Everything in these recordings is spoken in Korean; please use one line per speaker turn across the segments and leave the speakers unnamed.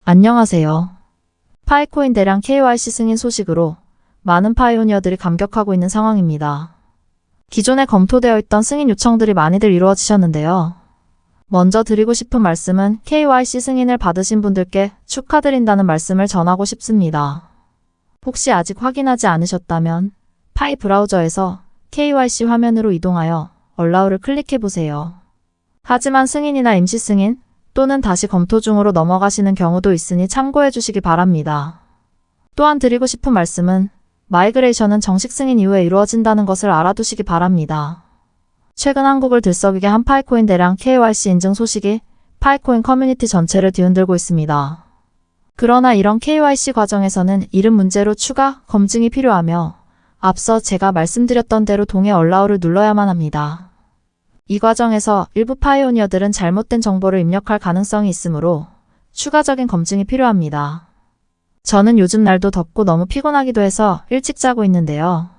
안녕하세요. 파이코인 대량 KYC 승인 소식으로 많은 파이오니어들이 감격하고 있는 상황입니다. 기존에 검토되어 있던 승인 요청들이 많이들 이루어지셨는데요. 먼저 드리고 싶은 말씀은 KYC 승인을 받으신 분들께 축하드린다는 말씀을 전하고 싶습니다. 혹시 아직 확인하지 않으셨다면 파이 브라우저에서 KYC 화면으로 이동하여 Allow를 클릭해보세요. 하지만 승인이나 임시 승인 또는 다시 검토 중으로 넘어가시는 경우도 있으니 참고해 주시기 바랍니다. 또한 드리고 싶은 말씀은 마이그레이션은 정식 승인 이후에 이루어진다는 것을 알아두시기 바랍니다. 최근 한국을 들썩이게 한 파이코인 대량 KYC 인증 소식이 파이코인 커뮤니티 전체를 뒤흔들고 있습니다. 그러나 이런 KYC 과정에서는 이름 문제로 추가 검증이 필요하며 앞서 제가 말씀드렸던 대로 동의 Allow를 눌러야만 합니다. 이 과정에서 일부 파이오니어들은 잘못된 정보를 입력할 가능성이 있으므로 추가적인 검증이 필요합니다. 저는 요즘 날도 덥고 너무 피곤하기도 해서 일찍 자고 있는데요.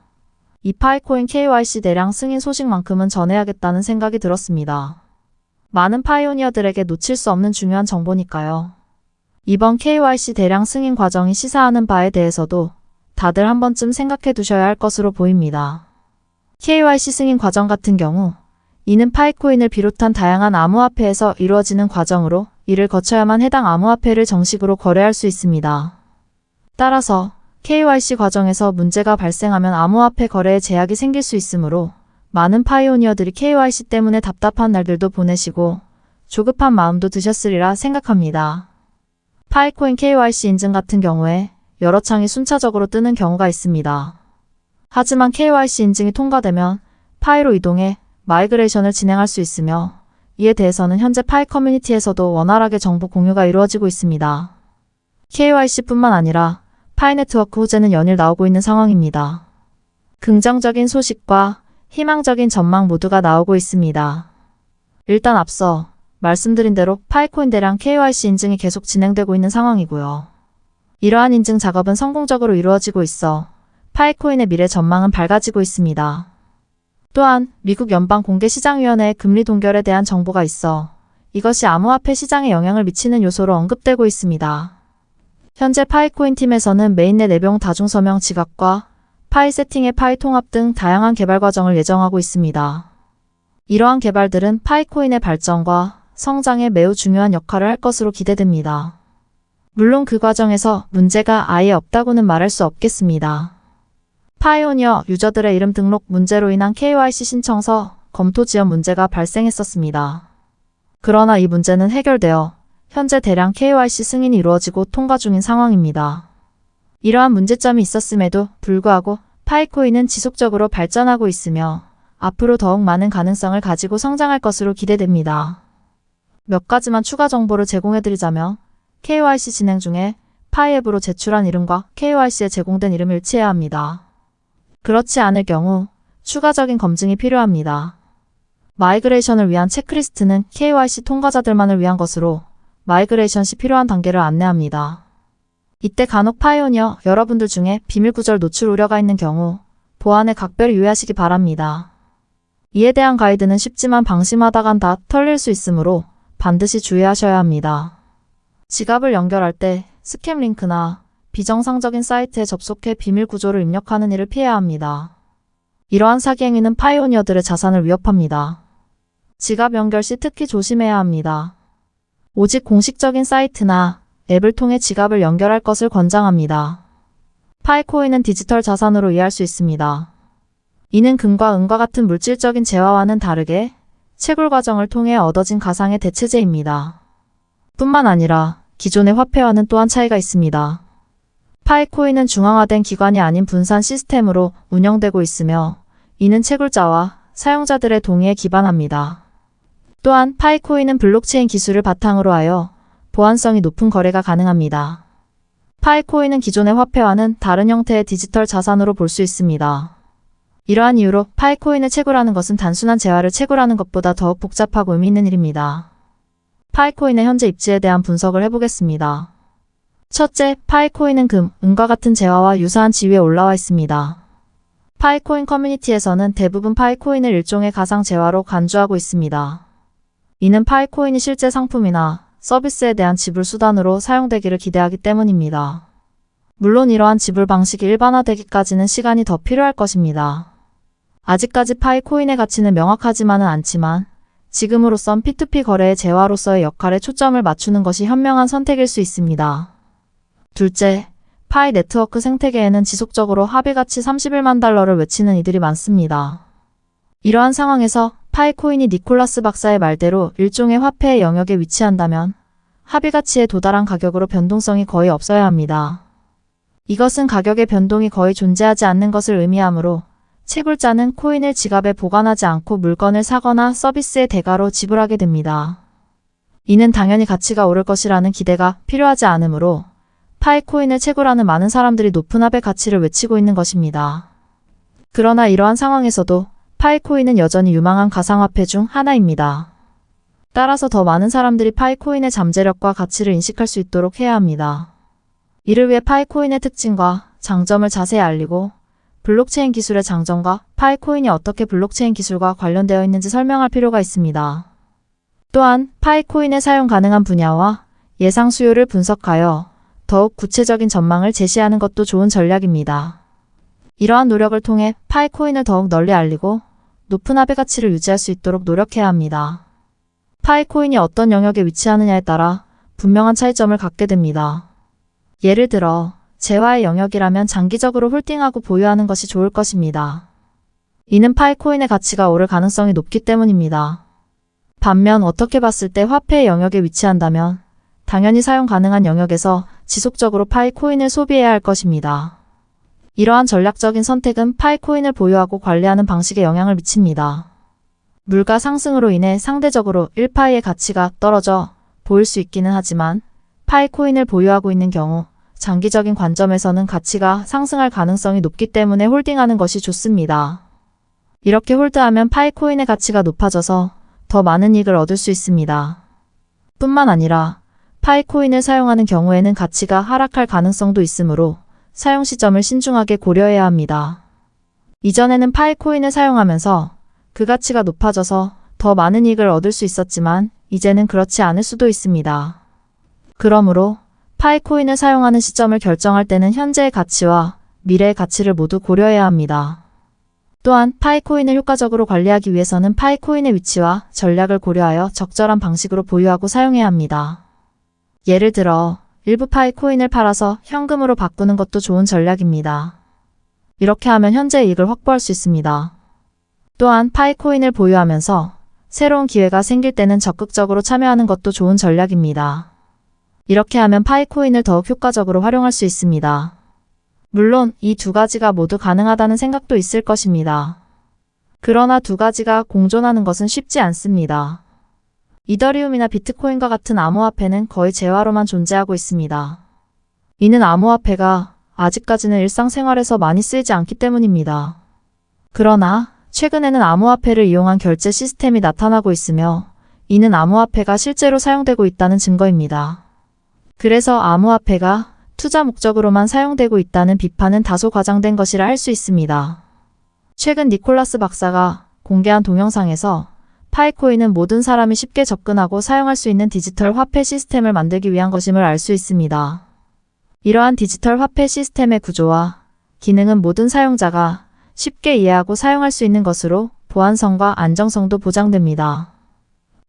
이 파이코인 KYC 대량 승인 소식만큼은 전해야겠다는 생각이 들었습니다. 많은 파이오니어들에게 놓칠 수 없는 중요한 정보니까요. 이번 KYC 대량 승인 과정이 시사하는 바에 대해서도 다들 한 번쯤 생각해 두셔야 할 것으로 보입니다. KYC 승인 과정 같은 경우 이는 파이코인을 비롯한 다양한 암호화폐에서 이루어지는 과정으로 이를 거쳐야만 해당 암호화폐를 정식으로 거래할 수 있습니다. 따라서 KYC 과정에서 문제가 발생하면 암호화폐 거래에 제약이 생길 수 있으므로 많은 파이오니어들이 KYC 때문에 답답한 날들도 보내시고 조급한 마음도 드셨으리라 생각합니다. 파이코인 KYC 인증 같은 경우에 여러 창이 순차적으로 뜨는 경우가 있습니다. 하지만 KYC 인증이 통과되면 파이로 이동해 마이그레이션을 진행할 수 있으며 이에 대해서는 현재 파이 커뮤니티에서도 원활하게 정보 공유가 이루어지고 있습니다. KYC뿐만 아니라 파이 네트워크 호재는 연일 나오고 있는 상황입니다. 긍정적인 소식과 희망적인 전망 모두가 나오고 있습니다. 일단 앞서 말씀드린 대로 파이코인 대량 KYC 인증이 계속 진행되고 있는 상황이고요. 이러한 인증 작업은 성공적으로 이루어지고 있어 파이코인의 미래 전망은 밝아지고 있습니다. 또한 미국 연방공개시장위원회의 금리 동결에 대한 정보가 있어 이것이 암호화폐 시장에 영향을 미치는 요소로 언급되고 있습니다. 현재 파이코인 팀에서는 메인넷 내병 다중서명 지갑과 파이 세팅의 파이 통합 등 다양한 개발 과정을 예정하고 있습니다. 이러한 개발들은 파이코인의 발전과 성장에 매우 중요한 역할을 할 것으로 기대됩니다. 물론 그 과정에서 문제가 아예 없다고는 말할 수 없겠습니다. 파이오니어 유저들의 이름 등록 문제로 인한 KYC 신청서 검토 지연 문제가 발생했었습니다. 그러나 이 문제는 해결되어 현재 대량 KYC 승인이 이루어지고 통과 중인 상황입니다. 이러한 문제점이 있었음에도 불구하고 파이코인은 지속적으로 발전하고 있으며 앞으로 더욱 많은 가능성을 가지고 성장할 것으로 기대됩니다. 몇 가지만 추가 정보를 제공해드리자면 KYC 진행 중에 파이 앱으로 제출한 이름과 KYC에 제공된 이름이 일치해야 합니다. 그렇지 않을 경우 추가적인 검증이 필요합니다. 마이그레이션을 위한 체크리스트는 KYC 통과자들만을 위한 것으로 마이그레이션 시 필요한 단계를 안내합니다. 이때 간혹 파이오니어 여러분들 중에 비밀 구절 노출 우려가 있는 경우 보안에 각별히 유의하시기 바랍니다. 이에 대한 가이드는 쉽지만 방심하다간 다 털릴 수 있으므로 반드시 주의하셔야 합니다. 지갑을 연결할 때 스캠 링크나 비정상적인 사이트에 접속해 비밀 구조를 입력하는 일을 피해야 합니다. 이러한 사기 행위는 파이오니어들의 자산을 위협합니다. 지갑 연결 시 특히 조심해야 합니다. 오직 공식적인 사이트나 앱을 통해 지갑을 연결할 것을 권장합니다. 파이코인은 디지털 자산으로 이해할 수 있습니다. 이는 금과 은과 같은 물질적인 재화와는 다르게 채굴 과정을 통해 얻어진 가상의 대체제입니다. 뿐만 아니라 기존의 화폐와는 또한 차이가 있습니다. 파이코인은 중앙화된 기관이 아닌 분산 시스템으로 운영되고 있으며 이는 채굴자와 사용자들의 동의에 기반합니다. 또한 파이코인은 블록체인 기술을 바탕으로 하여 보안성이 높은 거래가 가능합니다. 파이코인은 기존의 화폐와는 다른 형태의 디지털 자산으로 볼 수 있습니다. 이러한 이유로 파이코인을 채굴하는 것은 단순한 재화를 채굴하는 것보다 더욱 복잡하고 의미 있는 일입니다. 파이코인의 현재 입지에 대한 분석을 해보겠습니다. 첫째, 파이코인은 금, 은과 같은 재화와 유사한 지위에 올라와 있습니다. 파이코인 커뮤니티에서는 대부분 파이코인을 일종의 가상 재화로 간주하고 있습니다. 이는 파이코인이 실제 상품이나 서비스에 대한 지불 수단으로 사용되기를 기대하기 때문입니다. 물론 이러한 지불 방식이 일반화되기까지는 시간이 더 필요할 것입니다. 아직까지 파이코인의 가치는 명확하지만은 않지만 지금으로선 P2P 거래의 재화로서의 역할에 초점을 맞추는 것이 현명한 선택일 수 있습니다. 둘째, 파이 네트워크 생태계에는 지속적으로 합의가치 31만 달러를 외치는 이들이 많습니다. 이러한 상황에서 파이코인이 니콜라스 박사의 말대로 일종의 화폐의 영역에 위치한다면 합의가치에 도달한 가격으로 변동성이 거의 없어야 합니다. 이것은 가격의 변동이 거의 존재하지 않는 것을 의미하므로 채굴자는 코인을 지갑에 보관하지 않고 물건을 사거나 서비스의 대가로 지불하게 됩니다. 이는 당연히 가치가 오를 것이라는 기대가 필요하지 않으므로 파이코인을 채굴하는 많은 사람들이 높은 합의 가치를 외치고 있는 것입니다. 그러나 이러한 상황에서도 파이코인은 여전히 유망한 가상화폐 중 하나입니다. 따라서 더 많은 사람들이 파이코인의 잠재력과 가치를 인식할 수 있도록 해야 합니다. 이를 위해 파이코인의 특징과 장점을 자세히 알리고 블록체인 기술의 장점과 파이코인이 어떻게 블록체인 기술과 관련되어 있는지 설명할 필요가 있습니다. 또한 파이코인의 사용 가능한 분야와 예상 수요를 분석하여 더욱 구체적인 전망을 제시하는 것도 좋은 전략입니다. 이러한 노력을 통해 파이코인을 더욱 널리 알리고 높은 합의 가치를 유지할 수 있도록 노력해야 합니다. 파이코인이 어떤 영역에 위치하느냐에 따라 분명한 차이점을 갖게 됩니다. 예를 들어 재화의 영역이라면 장기적으로 홀딩하고 보유하는 것이 좋을 것입니다. 이는 파이코인의 가치가 오를 가능성이 높기 때문입니다. 반면 어떻게 봤을 때 화폐의 영역에 위치한다면 당연히 사용 가능한 영역에서 지속적으로 파이코인을 소비해야 할 것입니다. 이러한 전략적인 선택은 파이코인을 보유하고 관리하는 방식에 영향을 미칩니다. 물가 상승으로 인해 상대적으로 1파이의 가치가 떨어져 보일 수 있기는 하지만 파이코인을 보유하고 있는 경우 장기적인 관점에서는 가치가 상승할 가능성이 높기 때문에 홀딩하는 것이 좋습니다. 이렇게 홀드하면 파이코인의 가치가 높아져서 더 많은 이익을 얻을 수 있습니다. 뿐만 아니라 파이코인을 사용하는 경우에는 가치가 하락할 가능성도 있으므로 사용 시점을 신중하게 고려해야 합니다. 이전에는 파이코인을 사용하면서 그 가치가 높아져서 더 많은 이익을 얻을 수 있었지만 이제는 그렇지 않을 수도 있습니다. 그러므로 파이코인을 사용하는 시점을 결정할 때는 현재의 가치와 미래의 가치를 모두 고려해야 합니다. 또한 파이코인을 효과적으로 관리하기 위해서는 파이코인의 위치와 전략을 고려하여 적절한 방식으로 보유하고 사용해야 합니다. 예를 들어 일부 파이코인을 팔아서 현금으로 바꾸는 것도 좋은 전략입니다. 이렇게 하면 현재 이익을 확보할 수 있습니다. 또한 파이코인을 보유하면서 새로운 기회가 생길 때는 적극적으로 참여하는 것도 좋은 전략입니다. 이렇게 하면 파이코인을 더욱 효과적으로 활용할 수 있습니다. 물론 이 두 가지가 모두 가능하다는 생각도 있을 것입니다. 그러나 두 가지가 공존하는 것은 쉽지 않습니다. 이더리움이나 비트코인과 같은 암호화폐는 거의 재화로만 존재하고 있습니다. 이는 암호화폐가 아직까지는 일상생활에서 많이 쓰이지 않기 때문입니다. 그러나 최근에는 암호화폐를 이용한 결제 시스템이 나타나고 있으며 이는 암호화폐가 실제로 사용되고 있다는 증거입니다. 그래서 암호화폐가 투자 목적으로만 사용되고 있다는 비판은 다소 과장된 것이라 할 수 있습니다. 최근 니콜라스 박사가 공개한 동영상에서 파이코인은 모든 사람이 쉽게 접근하고 사용할 수 있는 디지털 화폐 시스템을 만들기 위한 것임을 알 수 있습니다. 이러한 디지털 화폐 시스템의 구조와 기능은 모든 사용자가 쉽게 이해하고 사용할 수 있는 것으로 보안성과 안정성도 보장됩니다.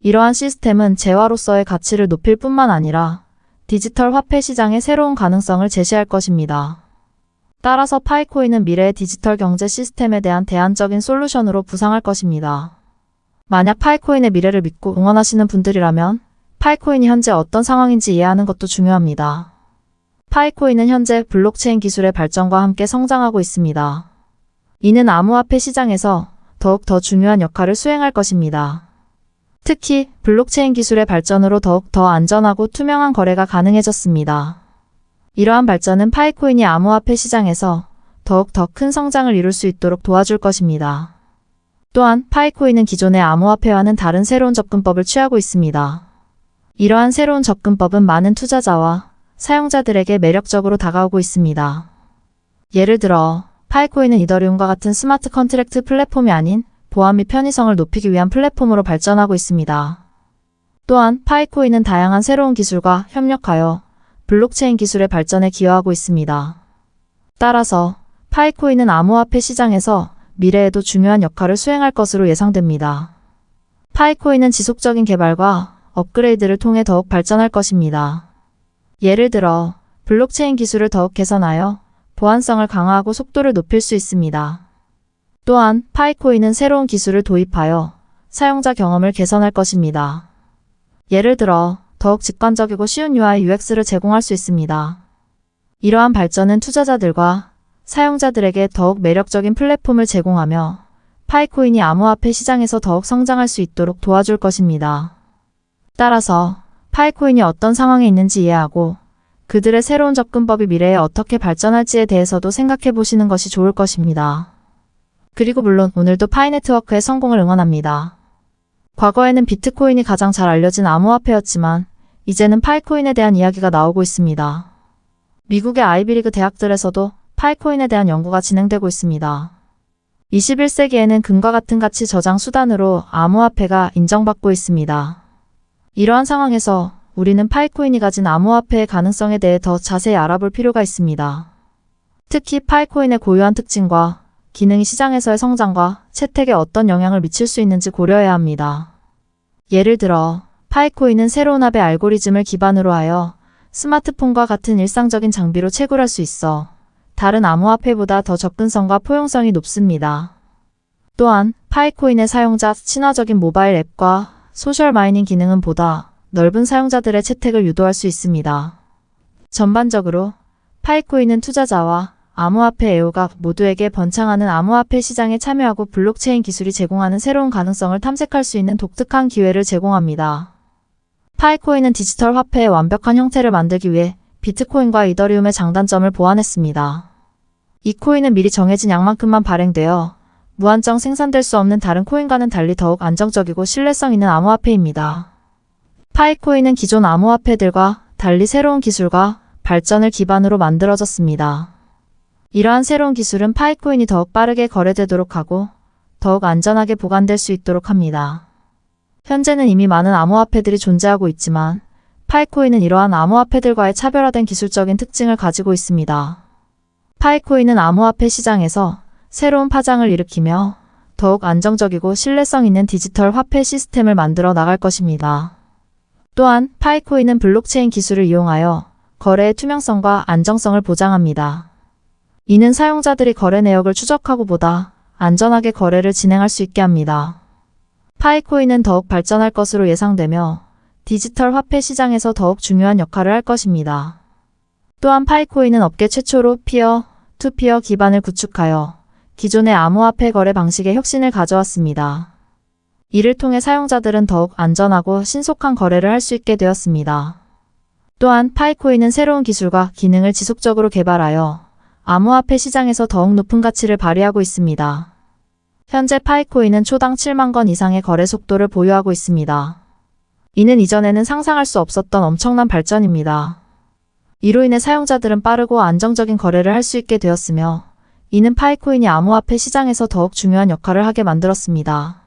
이러한 시스템은 재화로서의 가치를 높일 뿐만 아니라 디지털 화폐 시장의 새로운 가능성을 제시할 것입니다. 따라서 파이코인은 미래의 디지털 경제 시스템에 대한 대안적인 솔루션으로 부상할 것입니다. 만약 파이코인의 미래를 믿고 응원하시는 분들이라면 파이코인이 현재 어떤 상황인지 이해하는 것도 중요합니다. 파이코인은 현재 블록체인 기술의 발전과 함께 성장하고 있습니다. 이는 암호화폐 시장에서 더욱 더 중요한 역할을 수행할 것입니다. 특히 블록체인 기술의 발전으로 더욱 더 안전하고 투명한 거래가 가능해졌습니다. 이러한 발전은 파이코인이 암호화폐 시장에서 더욱 더 큰 성장을 이룰 수 있도록 도와줄 것입니다. 또한 파이코인은 기존의 암호화폐와는 다른 새로운 접근법을 취하고 있습니다. 이러한 새로운 접근법은 많은 투자자와 사용자들에게 매력적으로 다가오고 있습니다. 예를 들어 파이코인은 이더리움과 같은 스마트 컨트랙트 플랫폼이 아닌 보안 및 편의성을 높이기 위한 플랫폼으로 발전하고 있습니다. 또한 파이코인은 다양한 새로운 기술과 협력하여 블록체인 기술의 발전에 기여하고 있습니다. 따라서 파이코인은 암호화폐 시장에서 미래에도 중요한 역할을 수행할 것으로 예상됩니다. 파이코인은 지속적인 개발과 업그레이드를 통해 더욱 발전할 것입니다. 예를 들어 블록체인 기술을 더욱 개선하여 보안성을 강화하고 속도를 높일 수 있습니다. 또한 파이코인은 새로운 기술을 도입하여 사용자 경험을 개선할 것입니다. 예를 들어 더욱 직관적이고 쉬운 UI UX를 제공할 수 있습니다. 이러한 발전은 투자자들과 사용자들에게 더욱 매력적인 플랫폼을 제공하며 파이코인이 암호화폐 시장에서 더욱 성장할 수 있도록 도와줄 것입니다. 따라서 파이코인이 어떤 상황에 있는지 이해하고 그들의 새로운 접근법이 미래에 어떻게 발전할지에 대해서도 생각해 보시는 것이 좋을 것입니다. 그리고 물론 오늘도 파이네트워크의 성공을 응원합니다. 과거에는 비트코인이 가장 잘 알려진 암호화폐였지만 이제는 파이코인에 대한 이야기가 나오고 있습니다. 미국의 아이비리그 대학들에서도 파이코인에 대한 연구가 진행되고 있습니다. 21세기에는 금과 같은 가치 저장 수단으로 암호화폐가 인정받고 있습니다. 이러한 상황에서 우리는 파이코인이 가진 암호화폐의 가능성에 대해 더 자세히 알아볼 필요가 있습니다. 특히 파이코인의 고유한 특징과 기능이 시장에서의 성장과 채택에 어떤 영향을 미칠 수 있는지 고려해야 합니다. 예를 들어 파이코인은 새로운 합의 알고리즘을 기반으로 하여 스마트폰과 같은 일상적인 장비로 채굴할 수 있어 다른 암호화폐보다 더 접근성과 포용성이 높습니다. 또한 파이코인의 사용자 친화적인 모바일 앱과 소셜 마이닝 기능은 보다 넓은 사용자들의 채택을 유도할 수 있습니다. 전반적으로 파이코인은 투자자와 암호화폐 애호가 모두에게 번창하는 암호화폐 시장에 참여하고 블록체인 기술이 제공하는 새로운 가능성을 탐색할 수 있는 독특한 기회를 제공합니다. 파이코인은 디지털 화폐의 완벽한 형태를 만들기 위해 비트코인과 이더리움의 장단점을 보완했습니다. 이 코인은 미리 정해진 양만큼만 발행되어 무한정 생산될 수 없는 다른 코인과는 달리 더욱 안정적이고 신뢰성 있는 암호화폐입니다. 파이코인은 기존 암호화폐들과 달리 새로운 기술과 발전을 기반으로 만들어졌습니다. 이러한 새로운 기술은 파이코인이 더욱 빠르게 거래되도록 하고 더욱 안전하게 보관될 수 있도록 합니다. 현재는 이미 많은 암호화폐들이 존재하고 있지만 파이코인은 이러한 암호화폐들과의 차별화된 기술적인 특징을 가지고 있습니다. 파이코인은 암호화폐 시장에서 새로운 파장을 일으키며 더욱 안정적이고 신뢰성 있는 디지털 화폐 시스템을 만들어 나갈 것입니다. 또한 파이코인은 블록체인 기술을 이용하여 거래의 투명성과 안정성을 보장합니다. 이는 사용자들이 거래 내역을 추적하고 보다 안전하게 거래를 진행할 수 있게 합니다. 파이코인은 더욱 발전할 것으로 예상되며 디지털 화폐 시장에서 더욱 중요한 역할을 할 것입니다. 또한 파이코인은 업계 최초로 피어-투-피어 기반을 구축하여 기존의 암호화폐 거래 방식에 혁신을 가져왔습니다. 이를 통해 사용자들은 더욱 안전하고 신속한 거래를 할 수 있게 되었습니다. 또한 파이코인은 새로운 기술과 기능을 지속적으로 개발하여 암호화폐 시장에서 더욱 높은 가치를 발휘하고 있습니다. 현재 파이코인은 초당 7만 건 이상의 거래 속도를 보유하고 있습니다. 이는 이전에는 상상할 수 없었던 엄청난 발전입니다. 이로 인해 사용자들은 빠르고 안정적인 거래를 할 수 있게 되었으며 이는 파이코인이 암호화폐 시장에서 더욱 중요한 역할을 하게 만들었습니다.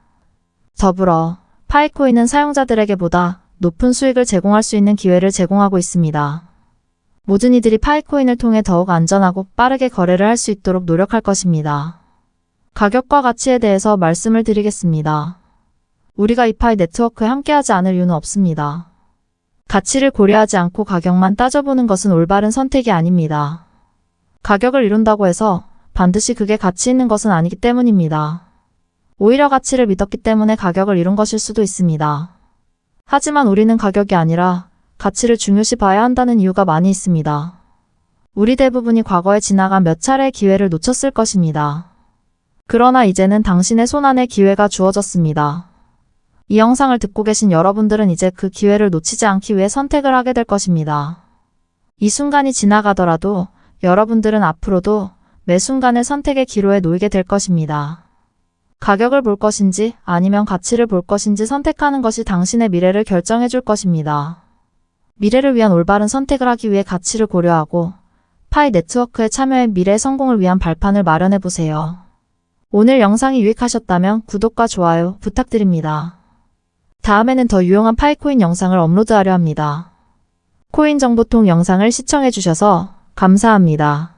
더불어 파이코인은 사용자들에게 보다 높은 수익을 제공할 수 있는 기회를 제공하고 있습니다. 모든 이들이 파이코인을 통해 더욱 안전하고 빠르게 거래를 할 수 있도록 노력할 것입니다. 가격과 가치에 대해서 말씀을 드리겠습니다. 우리가 이 파이 네트워크에 함께하지 않을 이유는 없습니다. 가치를 고려하지 않고 가격만 따져보는 것은 올바른 선택이 아닙니다. 가격을 이룬다고 해서 반드시 그게 가치 있는 것은 아니기 때문입니다. 오히려 가치를 믿었기 때문에 가격을 이룬 것일 수도 있습니다. 하지만 우리는 가격이 아니라 가치를 중요시 봐야 한다는 이유가 많이 있습니다. 우리 대부분이 과거에 지나간 몇 차례의 기회를 놓쳤을 것입니다. 그러나 이제는 당신의 손안에 기회가 주어졌습니다. 이 영상을 듣고 계신 여러분들은 이제 그 기회를 놓치지 않기 위해 선택을 하게 될 것입니다. 이 순간이 지나가더라도 여러분들은 앞으로도 매 순간의 선택의 기로에 놓이게 될 것입니다. 가격을 볼 것인지 아니면 가치를 볼 것인지 선택하는 것이 당신의 미래를 결정해 줄 것입니다. 미래를 위한 올바른 선택을 하기 위해 가치를 고려하고 파이 네트워크에 참여해 미래의 성공을 위한 발판을 마련해 보세요. 오늘 영상이 유익하셨다면 구독과 좋아요 부탁드립니다. 다음에는 더 유용한 파이코인 영상을 업로드하려 합니다. 코인 정보통 영상을 시청해주셔서 감사합니다.